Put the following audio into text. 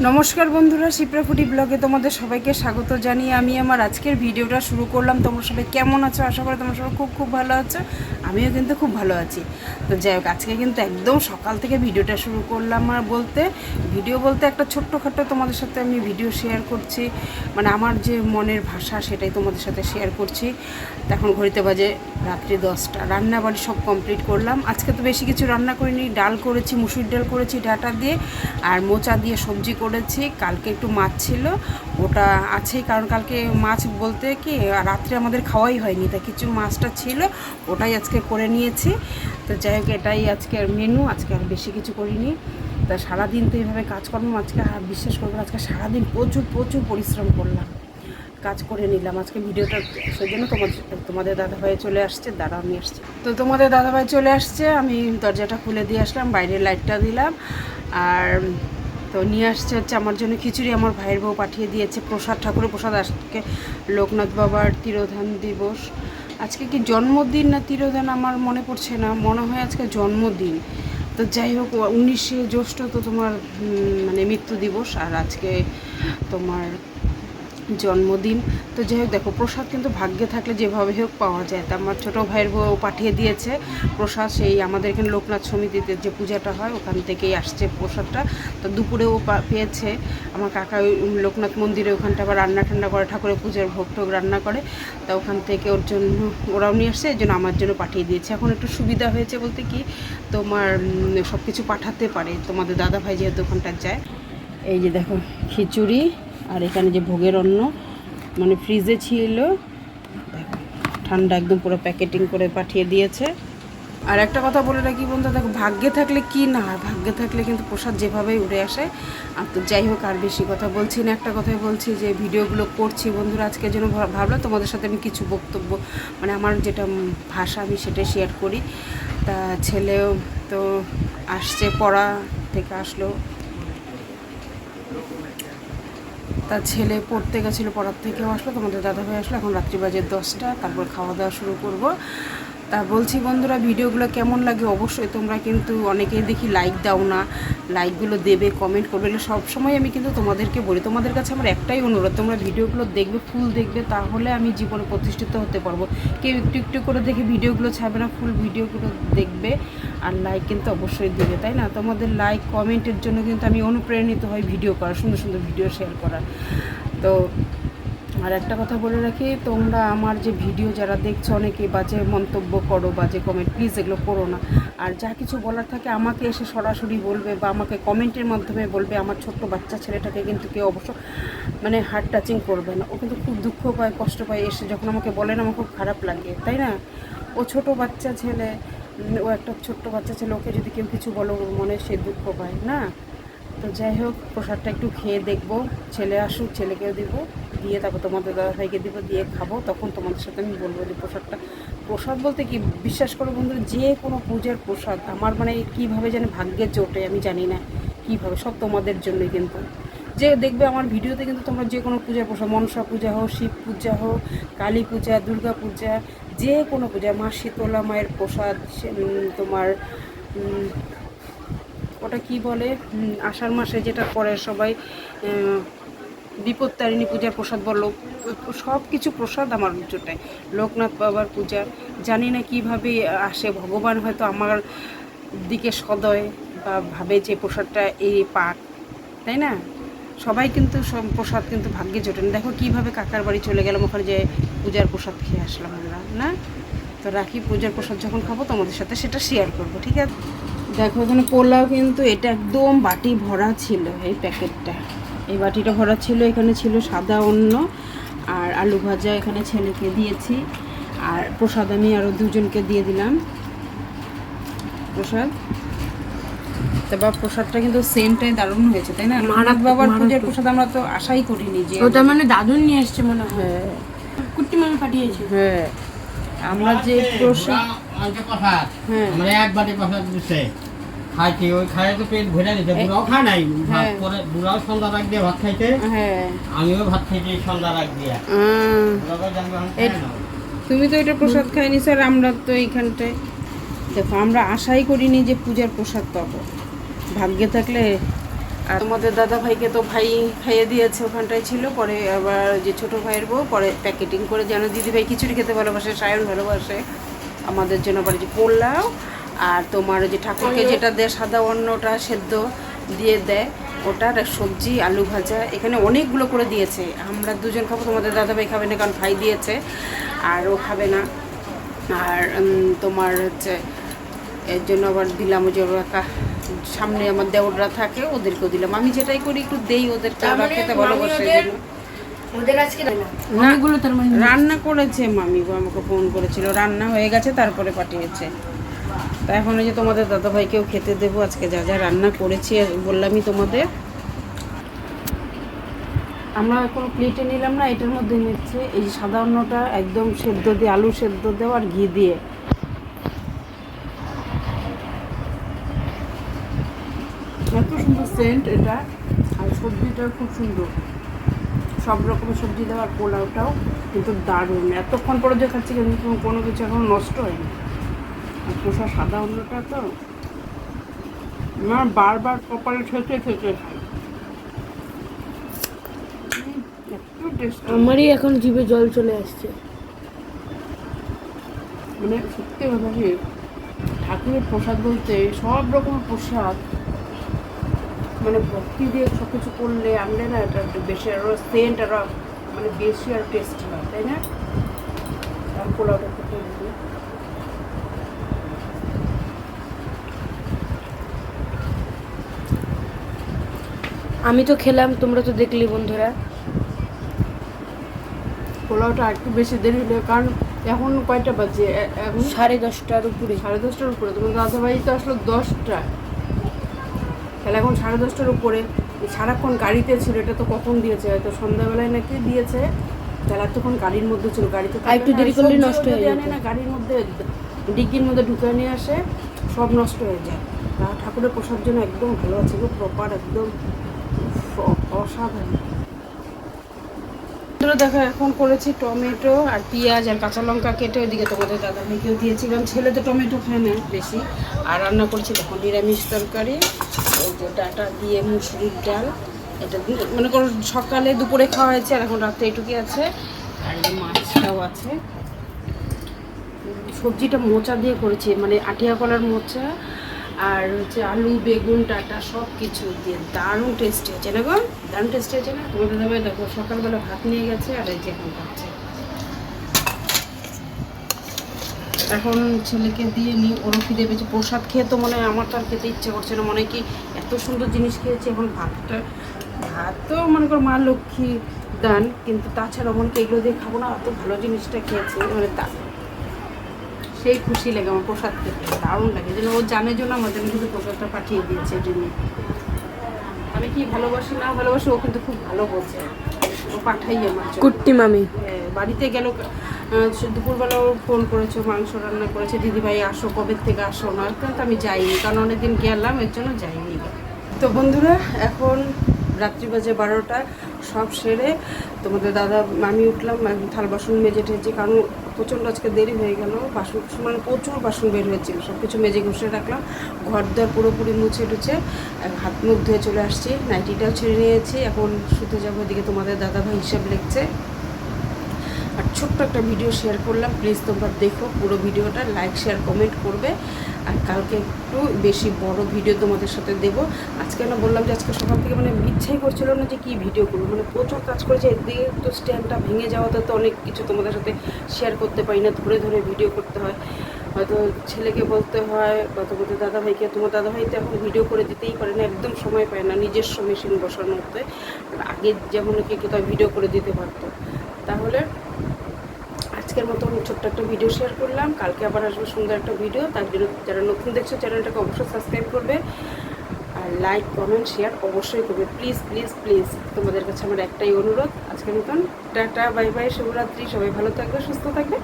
নমস্কার বন্ধুরা, শিপ্রা ফুডি ব্লগে তোমাদের সবাইকে স্বাগত জানিয়ে আমি আমার আজকের ভিডিওটা শুরু করলাম। তোমরা সবাই কেমন আছো? আশা করি তোমরা সবাই খুব ভালো আছো। আমিও কিন্তু খুব ভালো আছি। তো যাই হোক, আজকে কিন্তু একদম সকাল থেকে ভিডিওটা শুরু করলাম। আর ভিডিও বলতে একটা ছোট্টখাটো তোমাদের সাথে আমি ভিডিও শেয়ার করছি, মানে আমার যে মনের ভাষা সেটাই তোমাদের সাথে শেয়ার করছি। এখন ঘড়িতে বাজে রাত্রি 10টা। রান্নাবাড়ি সব কমপ্লিট করলাম। আজকে তো বেশি কিছু রান্না করিনি, ডাল করেছি, মুসুর ডাল করেছি ডাটা দিয়ে, আর মোচা দিয়ে সবজি করেছি। কালকে একটু মাছ ছিল, ওটা আছেই, কারণ কালকে মাছ বলতে কি রাত্রে আমাদের খাওয়াই হয়নি, তাই কিছু মাছটা ছিল, ওটাই আজকে করে নিয়েছি। তো যাই হোক, এটাই আজকের মেনু। আজকে আর বেশি কিছু করিনি। তা সারাদিন তো এইভাবে কাজ করলাম। আজকে আর বিশ্বাস করবো, আজকে সারাদিন প্রচুর পরিশ্রম করলাম, কাজ করে নিলাম আজকে ভিডিওটা। সেই জন্য তোমাদের দাদাভাই চলে আসছে, আমি আসছি। তো তোমাদের দাদাভাই চলে আসছে, আমি দরজাটা খুলে দিয়ে আসলাম, বাইরের লাইটটা দিলাম। আর তো নিয়ে আসছে হচ্ছে আমার জন্য খিচুড়ি। আমার ভাইয়ের বউ পাঠিয়ে দিয়েছে প্রসাদ, ঠাকুরের প্রসাদ। আজকে লোকনাথ বাবার তিরোধান দিবস। আজকে কি জন্মদিন না তিরোধান আমার মনে পড়ছে না, মনে হয় আজকে জন্মদিন। তো যাই হোক, 19শে জ্যৈষ্ঠ তো তোমার মানে মৃত্যু দিবস, আর আজকে তোমার জন্মদিন। তো যাই হোক, দেখো প্রসাদ কিন্তু ভাগ্যে থাকলে যেভাবে হোক পাওয়া যায়। তা আমার ছোটো ভাইয়ের বউ পাঠিয়ে দিয়েছে প্রসাদ, সেই আমাদের এখানে লোকনাথ সমিতিতে যে পূজাটা হয় ওখান থেকেই আসছে প্রসাদটা। তো দুপুরেও পেয়েছে আমার কাকা, লোকনাথ মন্দিরে ওখানটা আবার রান্না ঠান্না করে, ঠাকুরের পূজার ভোগ টোগ রান্না করে। তা ওখান থেকে ওর জন্য ওরাও নিয়ে আসছে, এই জন্য আমার জন্য পাঠিয়ে দিয়েছে। এখন একটু সুবিধা হয়েছে বলতে কি, তোমার সব কিছু পাঠাতে পারে তোমাদের দাদাভাই যেহেতু ওখানটা যায়। এই যে দেখো খিচুড়ি, আর এখানে যে ভোগের অন্ন, মানে ফ্রিজে ছিল, দেখো ঠান্ডা একদম পুরো প্যাকেটিং করে পাঠিয়ে দিয়েছে। আর একটা কথা বলে রাখি বন্ধু, দেখো ভাগ্যে থাকলে কি না হয়, ভাগ্যে থাকলে কিন্তু প্রসাদ যেভাবেই উড়ে আসে। আর তো যাই হোক, আর বেশি কথা বলছি না, একটা কথাই বলছি যে ভিডিওগুলো করছি বন্ধুরা আজকের জন্য ভাবলাম তোমাদের সাথে আমি কিছু বক্তব্য, মানে আমার যেটা ভাষা আমি সেটাই শেয়ার করি। তা ছেলেও তো আসছে, পড়া থেকে আসলো, তার ছেলে পড়তে গেছিলো, পড়ার থেকেও আসলো, তোমাদের দাদাভাই আসলো। এখন রাত্রি বাজে 10টা, তারপর খাওয়া দাওয়া শুরু করব। তা বলছি বন্ধুরা, ভিডিওগুলো কেমন লাগে অবশ্যই তোমরা কিন্তু অনেকেই দেখি লাইক দাও না, লাইকগুলো দেবে, কমেন্ট করবে, এগুলো সবসময় আমি কিন্তু তোমাদেরকে বলি। তোমাদের কাছে আমার একটাই অনুরোধ, তোমরা ভিডিওগুলো দেখবে, ফুল দেখবে, তাহলে আমি জীবনে প্রতিষ্ঠিত হতে পারবো। কেউ একটু একটু করে দেখে ভিডিওগুলো ছাড়বে না, ফুল ভিডিওগুলো দেখবে, আর লাইক কিন্তু অবশ্যই দেবে, তাই না? তোমাদের লাইক কমেন্টের জন্য কিন্তু আমি অনুপ্রাণিত হই ভিডিও করার, সুন্দর সুন্দর ভিডিও শেয়ার করার। তো আর একটা কথা বলে রাখি, তোমরা আমার যে ভিডিও যারা দেখছো, অনেকে বাজে মন্তব্য করো, বাজে কমেন্ট, প্লিজ এগুলো করো না। আর যা কিছু বলার থাকে আমাকে এসে সরাসরি বলবে, বা আমাকে কমেন্টের মাধ্যমে বলবে। আমার ছোট্ট বাচ্চা ছেলেটাকে কিন্তু কেউ অবশ্য মানে হার্ট টাচিং করবে না, ও কিন্তু খুব দুঃখ পায়, কষ্ট পায় এসে যখন আমাকে বলেন, আমার খুব খারাপ লাগে, তাই না? ও ছোট বাচ্চা ছেলে, ও একটা ছোট্ট বাচ্চা ছেলে, ওকে যদি কেউ কিছু বলো ওর মনে সে দুঃখ পায় না। তো যাই হোক, প্রসাদটা একটু খেয়ে দেখবো, ছেলে আসুক, ছেলেকেও দিব, দিয়ে তারপর তোমাদের দাদাভাইকে দিব, দিয়ে খাবো। তখন তোমাদের সাথে আমি বলবো যে প্রসাদ বলতে কি, বিশ্বাস করো বন্ধুরা, যে কোনো পূজার প্রসাদ আমার মানে কীভাবে যেন ভাগ্যে জোটে আমি জানি না কীভাবে, সব তোমাদের জন্যই। কিন্তু যে দেখবে আমার ভিডিওতে কিন্তু তোমরা যে কোনো পূজার প্রসাদ, মনসা পূজা হোক, শিব পূজা হোক, কালী পূজা, দুর্গা পূজা, যে কোনো পূজা, মা শীতলা মায়ের প্রসাদ, তোমার ওটা কি বলে, আষাঢ় মাসে যেটা করে সবাই, বিপত্তারিণী পূজার প্রসাদ বলো, সব কিছু প্রসাদ আমার জোটায়। লোকনাথ বাবার পূজা জানি না কীভাবে আসে, ভগবান হয়তো আমার দিকে সদয়, বা ভাবে যে প্রসাদটা এই পাক, তাই না? সবাই কিন্তু সব প্রসাদ কিন্তু ভাগ্যে জোটে না। দেখো কীভাবে কাকার বাড়ি চলে গেলাম, ওখানে যে পূজার প্রসাদ খেয়ে আসলাম আমরা, না? তো রাখি, পূজার প্রসাদ যখন খাবো তোমাদের সাথে সেটা শেয়ার করবো, ঠিক আছে? দেখো এখানে পোলাও, কিন্তু এটা একদম বাটি ভরা ছিল, এই প্যাকেটটা, এই বাটিটা ভরা ছিল। এখানে ছিল সাদা অন্ন আর আলু ভাজা, এখানে ছেলেকে দিয়েছি। আর প্রসাদ আমি আরও দুজনকে দিয়ে দিলাম প্রসাদ। তারপর প্রসাদটা কিন্তু সেমটাই দারুণ হয়েছে, তাই না? লোকনাথ বাবার পূজার প্রসাদ আমরা তো আশাই করিনি যে ওটা মানে দাদুন নিয়ে এসছে মনে হয়, হ্যাঁ কুট্টি মামি পাঠিয়েছে। হ্যাঁ, আমরা যে প্রসাদ, হ্যাঁ মানে এক বাটি প্রসাদ দিচ্ছে খাইতে, ওই খাইয়ে তো পেট ভরে নিতে, বুড়াও খায় নাই ভাত, পরে বুড়াও সন্ধ্যা রাখ দিয়ে ভাত খাইতে, হ্যাঁ আমিও ভাত খাইতে সন্ধ্যা রাখ দিয়া। তুমি তো এটা প্রসাদ খাইনি স্যার, আমরা তো এইখানটায় দেখো আমরা আশাই করিনি যে পূজার প্রসাদ পাবো। ভাগ্যে থাকলে আর তোমাদের দাদা ভাইকে তো ভাই খাইয়ে দিয়েছে, ওখানটায় ছিল। পরে আবার যে ছোটো ভাইয়ের বউ পরে প্যাকেটিং করে, যেন দিদিভাই খিচুড়ি খেতে ভালোবাসে, সায়ন ভালোবাসে, আমাদের জন্য আবার যে পোলাও আর তোমার যে ঠাকুরকে যেটা দেয় সাদা অন্নটা সেদ্ধ দিয়ে দেয় ওটা, আর সবজি আলু ভাজা, এখানে অনেকগুলো করে দিয়েছে। আমরা দুজন খাবো, তোমাদের দাদাভাই খাবে না কারণ ভাই দিয়েছে আর ও খাবে না। আর তোমার হচ্ছে এর জন্য আবার দিলাম, ওই যে সামনে আমার দেওররা থাকে ওদেরকেও দিলাম। আমি যেটাই করি একটু দেই ওদেরকে, ওরা খেতে ভালোবাসে। ওদের আজকে না, অনেকগুলো তার মানে রান্না করেছে মামি, আমাকে ফোন করেছিল, রান্না হয়ে গেছে তারপরে পাঠিয়েছে। তা এখন এই যে তোমাদের দাদাভাইকেও খেতে দেবো আজকে যা যা রান্না করেছি, বললামই তোমাদের। আমরা কোনো প্লেটে নিলাম না, এটার মধ্যে নিচ্ছে এই যে সাদা অন্নটা একদম সেদ্ধ দিয়ে, আলু সেদ্ধ দেওয়া আর ঘি দিয়ে। এত সুন্দর সেন্ট এটা, আর সবজিটাও খুব সুন্দর, সব রকমের সবজি দেওয়া, আর পোলাওটাও কিন্তু দারুণ। এতক্ষণ পরে যে খাচ্ছি কিন্তু কোনো কিছু এখন নষ্ট হয়নি। আর পোষা সাদা অন্নটা তো আমার বারবার কপালে ঠেকে ঠেকে খাই, একটু টেস্ট। আমারই এখন জিভে জল চলে আসছে। মানে সত্যি কথা কি, ঠাকুরের প্রসাদ বলতে সব রকমের প্রসাদ, মানে ভক্তি দিয়ে সব কিছু করলে আমরা না এটা বেশি আরও সেন্ট আরও মানে বেশি আর টেস্টি হয়, তাই না? আর পোলাওটা খেতে দিই। আমি তো খেলাম, তোমরা তো দেখলি বন্ধুরা। পোলাওটা একটু বেশি দেরি হলে, কারণ এখন কয়টা বাজে, এখন 10:30টার উপরে। 10:30টার উপরে। তোমার দাদাভাই তো আসলো 10টা, তাহলে এখন 10:30টার উপরে। সারাক্ষণ গাড়িতে ছিল, এটা তো কখন দিয়েছে, হয়তো সন্ধ্যাবেলায় নাকি দিয়েছে, তাহলে এতক্ষণ গাড়ির মধ্যে ছিল, গাড়িতে আর একটু দেরি করলে নষ্ট হয়ে জানে যেত। না, গাড়ির মধ্যে ডিগ্গির মধ্যে ঢুকে নিয়ে আসে, সব নষ্ট হয়ে যায়। আর ঠাকুরের প্রসাদ জন্য একদম ভালো আছে গো, প্রপার একদম অসাধারণ। দেখো এখন করেছি টমেটো আর পেঁয়াজ আর কাঁচা লঙ্কা কেটে ওইদিকে তোমাদের দাদাভাইকেও দিয়েছিলাম। ছেলে তো টমেটো খায় না বেশি। আর রান্না করছি দেখো নিরামিষ তরকারি, ওই যে ডাটা দিয়ে মুসুরির ডাল, এটা মনে করো সকালে দুপুরে খাওয়া হয়েছে, আর এখন রাত্রে এটুকুই আছে। আর এই যে মাছটাও আছে। সবজিটা মোচা দিয়ে করেছি, মানে আটিয়া কলার মোচা আর হচ্ছে আলু বেগুন ডাটা সব কিছু দিয়ে দারুণ টেস্টি হয়েছে না গো, দারুণ টেস্টি হয়েছে না? তোমাদের দাদা দেখো সকালবেলা ভাত নিয়ে গেছে, আর এই যে এখন খাচ্ছে। এখন ছেলেকে দিয়ে নিই, ওরও খিদে পেয়েছে। প্রসাদ খেয়ে তো মনে হয় আমার তো আর খেতে ইচ্ছে করছে না, মনে হয় কি এত সুন্দর জিনিস খেয়েছি। এখন ভাত তো মনে করো মা লক্ষ্মী দান, কিন্তু তাছাড়া মনে করি এগুলো দিয়ে খাবো না, এত ভালো জিনিসটা খেয়েছি, মানে তা সেই খুশি লাগে আমার প্রসাদ খেতে, দারুণ লাগে। যেন ও জানে জন্য আমাদের কিন্তু প্রসাদটা পাঠিয়ে দিয়েছে এই জন্য। আমি কি ভালোবাসি না ভালোবাসি, ও কিন্তু খুব ভালো বোঝে, ও পাঠাই আমার জন্য। কুট্টি মামি বাড়িতে গেল, দুপুরবেলাও ফোন করেছে, মাংস রান্না করেছে, দিদিভাই আসো, কবে থেকে আসো না, কিন্তু আমি যাইনি, কারণ অনেকদিন গেলাম এর জন্য যাইনি। তো বন্ধুরা এখন রাত্রি বাজে 12টা, সব সেরে তোমাদের দাদা আমি উঠলাম, থাল বাসন মেজে ঠেয়েছি, কারণ প্রচণ্ড আজকে দেরি হয়ে গেল, বাসন মানে প্রচুর বাসন বের হয়েছিল, সব কিছু মেজে ঘষে রাখলাম, ঘর দর পুরোপুরি মুছে টুছে হাত মুখ ধুয়ে চলে আসছি, নাইটিটাও ছেড়ে নিয়েছি, এখন শুতে যাবো। এদিকে তোমাদের দাদাভাই হিসাব লিখছে। আর ছোট্ট একটা ভিডিও শেয়ার করলাম, প্লিজ তোমরা দেখো পুরো ভিডিওটা, লাইক শেয়ার কমেন্ট করবে। আর কালকে একটু বেশি বড় ভিডিও তোমাদের সাথে দেবো। আজকে না বললাম যে আজকে সকাল থেকে মানে ইচ্ছাই করছিল না যে কী ভিডিও করবো, মানে প্রচুর কাজ করেছে। এদিকে তো স্ট্যান্ডটা ভেঙে যাওয়াতে তো অনেক কিছু তোমাদের সাথে শেয়ার করতে পারি না, ধরে ধরে ভিডিও করতে হয়, হয়তো ছেলেকে বলতে হয় বা তোমাদের দাদাভাইকে। তোমার দাদাভাই তো এখন ভিডিও করে দিতেই পারে না, একদম সময় পায় না, নিজস্ব মেশিন বসানো হতে। আগে যেমন কি কোথাও ভিডিও করে দিতে পারতো। তাহলে আজকের মতো আমি ছোট্ট একটা ভিডিও শেয়ার করলাম, কালকে আবার আসবে সুন্দর একটা ভিডিও। তার জন্য যারা নতুন দেখছো চ্যানেলটাকে অবশ্যই সাবস্ক্রাইব করবে, আর লাইক কমেন্ট শেয়ার অবশ্যই করবে, প্লিজ প্লিজ প্লিজ। তোমাদের কাছে আমার একটাই অনুরোধ। আজকের মতন টাটা, বাই বাই, শুভরাত্রি, সবাই ভালো থাকবে, সুস্থ থাকবে।